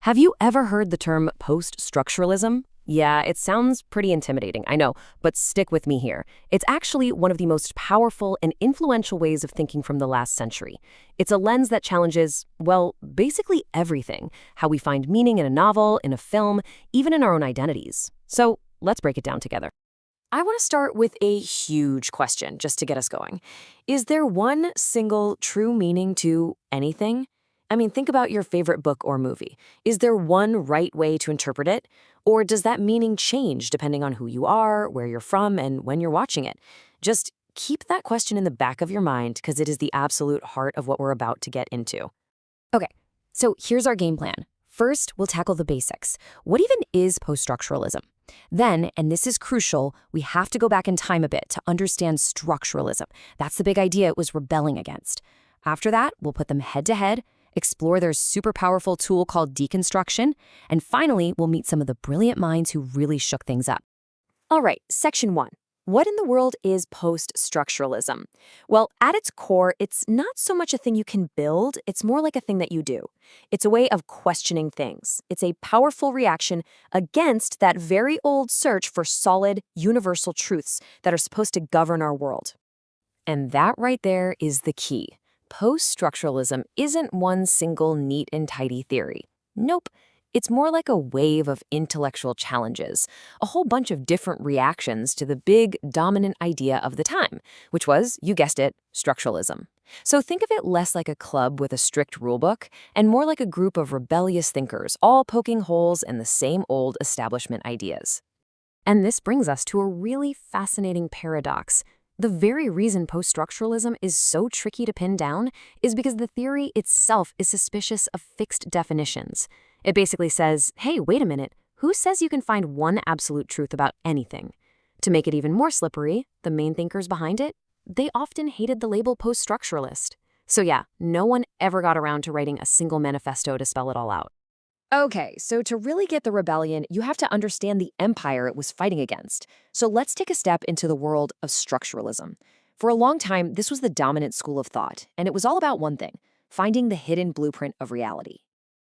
Have you ever heard the term post-structuralism? Yeah, it sounds pretty intimidating, I know, but stick with me here. It's actually one of the most powerful and influential ways of thinking from the last century. It's a lens that challenges, well, basically everything. How we find meaning in a novel, in a film, even in our own identities. So let's break it down together. I want to start with a huge question just to get us going. Is there one single true meaning to anything? I mean, think about your favorite book or movie. Is there one right way to interpret it? Or does that meaning change depending on who you are, where you're from, and when you're watching it? Just keep that question in the back of your mind because it is the absolute heart of what we're about to get into. Okay, so here's our game plan. First, we'll tackle the basics. What even is post-structuralism? Then, and this is crucial, we have to go back in time a bit to understand structuralism. That's the big idea it was rebelling against. After that, we'll put them head to head, explore their super powerful tool called deconstruction, and finally, we'll meet some of the brilliant minds who really shook things up. All right, section 1. What in the world is post-structuralism? Well, at its core, it's not so much a thing you can build, it's more like a thing that you do. It's a way of questioning things. It's a powerful reaction against that very old search for solid, universal truths that are supposed to govern our world. And that right there is the key. Post-structuralism isn't one single neat and tidy theory. Nope. It's more like a wave of intellectual challenges, a whole bunch of different reactions to the big, dominant idea of the time, which was, you guessed it, structuralism. So think of it less like a club with a strict rulebook and more like a group of rebellious thinkers, all poking holes in the same old establishment ideas. And this brings us to a really fascinating paradox. The very reason post-structuralism is so tricky to pin down is because the theory itself is suspicious of fixed definitions. It basically says, hey, wait a minute, who says you can find one absolute truth about anything? To make it even more slippery, the main thinkers behind it, they often hated the label post-structuralist. So yeah, no one ever got around to writing a single manifesto to spell it all out. Okay, so to really get the rebellion, you have to understand the empire it was fighting against. So let's take a step into the world of structuralism. For a long time, this was the dominant school of thought, and it was all about one thing, finding the hidden blueprint of reality.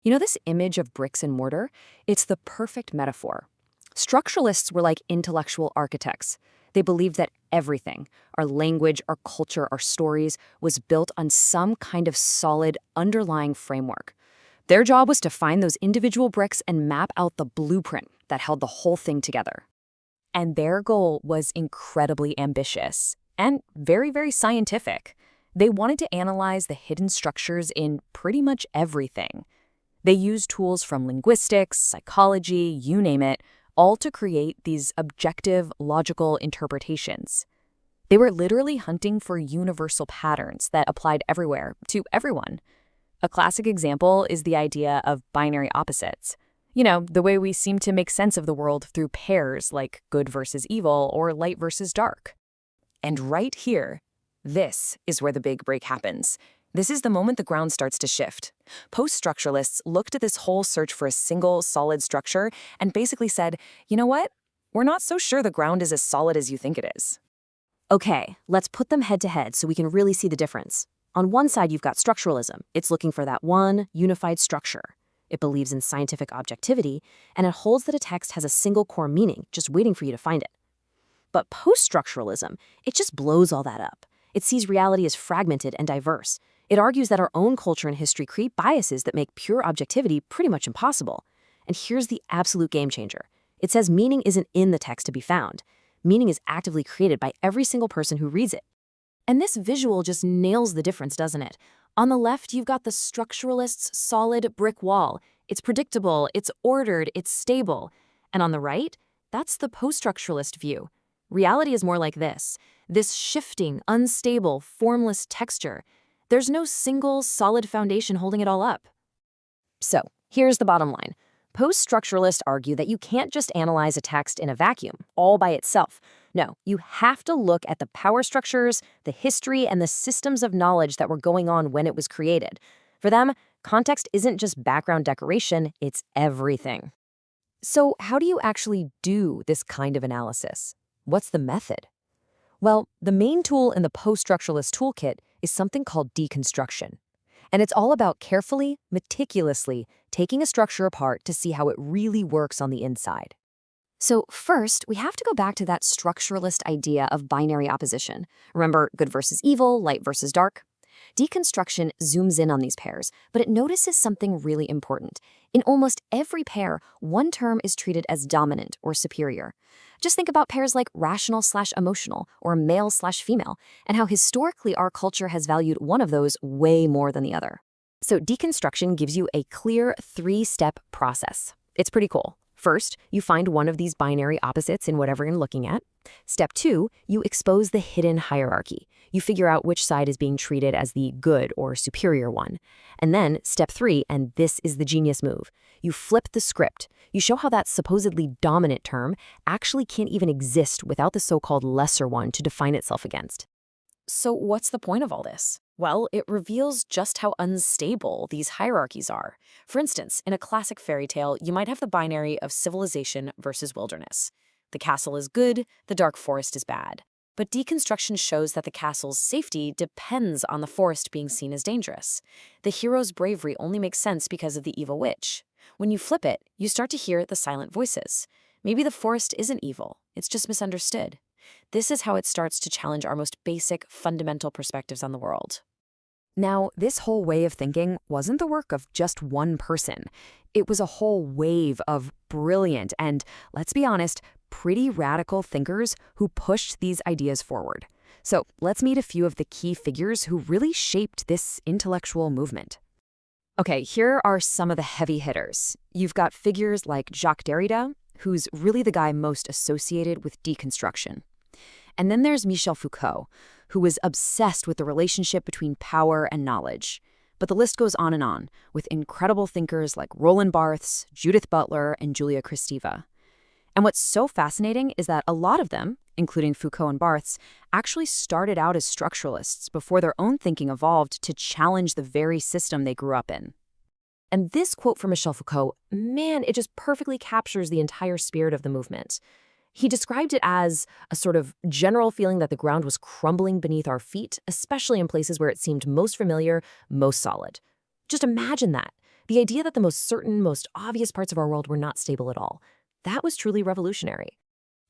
You know this image of bricks and mortar? It's the perfect metaphor. Structuralists were like intellectual architects. They believed that everything, our language, our culture, our stories, was built on some kind of solid underlying framework. Their job was to find those individual bricks and map out the blueprint that held the whole thing together. And their goal was incredibly ambitious and very, very scientific. They wanted to analyze the hidden structures in pretty much everything. They used tools from linguistics, psychology, you name it, all to create these objective, logical interpretations. They were literally hunting for universal patterns that applied everywhere, to everyone. A classic example is the idea of binary opposites. You know, the way we seem to make sense of the world through pairs like good versus evil or light versus dark. And right here, this is where the big break happens. This is the moment the ground starts to shift. Post-structuralists looked at this whole search for a single, solid structure and basically said, you know what? We're not so sure the ground is as solid as you think it is. Okay, let's put them head to head so we can really see the difference. On one side, you've got structuralism. It's looking for that one unified structure. It believes in scientific objectivity, and it holds that a text has a single core meaning, just waiting for you to find it. But post-structuralism, it just blows all that up. It sees reality as fragmented and diverse. It argues that our own culture and history create biases that make pure objectivity pretty much impossible. And here's the absolute game changer. It says meaning isn't in the text to be found. Meaning is actively created by every single person who reads it. And this visual just nails the difference, doesn't it? On the left, you've got the structuralist's solid brick wall. It's predictable, it's ordered, it's stable. And on the right, that's the post-structuralist view. Reality is more like this shifting, unstable, formless texture. There's no single, solid foundation holding it all up. So, here's the bottom line. Post-structuralists argue that you can't just analyze a text in a vacuum, all by itself. No, you have to look at the power structures, the history, and the systems of knowledge that were going on when it was created. For them, context isn't just background decoration, it's everything. So how do you actually do this kind of analysis? What's the method? Well, the main tool in the post-structuralist toolkit is something called deconstruction. And it's all about carefully, meticulously taking a structure apart to see how it really works on the inside. So first, we have to go back to that structuralist idea of binary opposition. Remember good versus evil, light versus dark? Deconstruction zooms in on these pairs, but it notices something really important. In almost every pair, one term is treated as dominant or superior. Just think about pairs like rational/emotional or male/female, and how historically our culture has valued one of those way more than the other. So deconstruction gives you a clear 3-step process. It's pretty cool. First, you find one of these binary opposites in whatever you're looking at. Step 2, you expose the hidden hierarchy. You figure out which side is being treated as the good or superior one. And then, step 3, and this is the genius move, you flip the script. You show how that supposedly dominant term actually can't even exist without the so-called lesser one to define itself against. So what's the point of all this? Well, it reveals just how unstable these hierarchies are. For instance, in a classic fairy tale, you might have the binary of civilization versus wilderness. The castle is good, the dark forest is bad. But deconstruction shows that the castle's safety depends on the forest being seen as dangerous. The hero's bravery only makes sense because of the evil witch. When you flip it, you start to hear the silent voices. Maybe the forest isn't evil, it's just misunderstood. This is how it starts to challenge our most basic, fundamental perspectives on the world. Now, this whole way of thinking wasn't the work of just one person. It was a whole wave of brilliant and, let's be honest, pretty radical thinkers who pushed these ideas forward. So let's meet a few of the key figures who really shaped this intellectual movement. Okay, here are some of the heavy hitters. You've got figures like Jacques Derrida, who's really the guy most associated with deconstruction. And then there's Michel Foucault, who was obsessed with the relationship between power and knowledge. But the list goes on, with incredible thinkers like Roland Barthes, Judith Butler, and Julia Kristeva. And what's so fascinating is that a lot of them, including Foucault and Barthes, actually started out as structuralists before their own thinking evolved to challenge the very system they grew up in. And this quote from Michel Foucault, man, it just perfectly captures the entire spirit of the movement. He described it as a sort of general feeling that the ground was crumbling beneath our feet, especially in places where it seemed most familiar, most solid. Just imagine that. The idea that the most certain, most obvious parts of our world were not stable at all. That was truly revolutionary.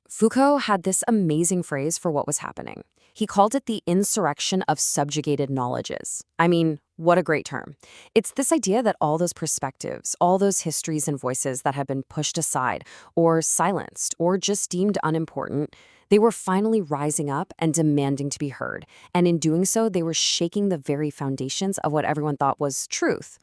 Foucault had this amazing phrase for what was happening. He called it the insurrection of subjugated knowledges. I mean, what a great term. It's this idea that all those perspectives, all those histories and voices that had been pushed aside or silenced or just deemed unimportant, they were finally rising up and demanding to be heard. And in doing so, they were shaking the very foundations of what everyone thought was truth.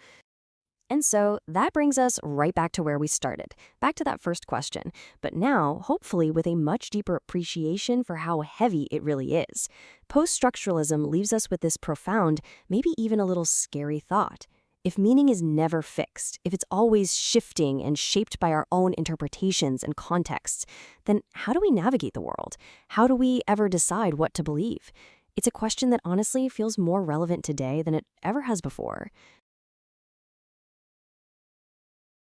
And so that brings us right back to where we started, back to that first question, but now, hopefully, with a much deeper appreciation for how heavy it really is. Post-structuralism leaves us with this profound, maybe even a little scary thought. If meaning is never fixed, if it's always shifting and shaped by our own interpretations and contexts, then how do we navigate the world? How do we ever decide what to believe? It's a question that honestly feels more relevant today than it ever has before.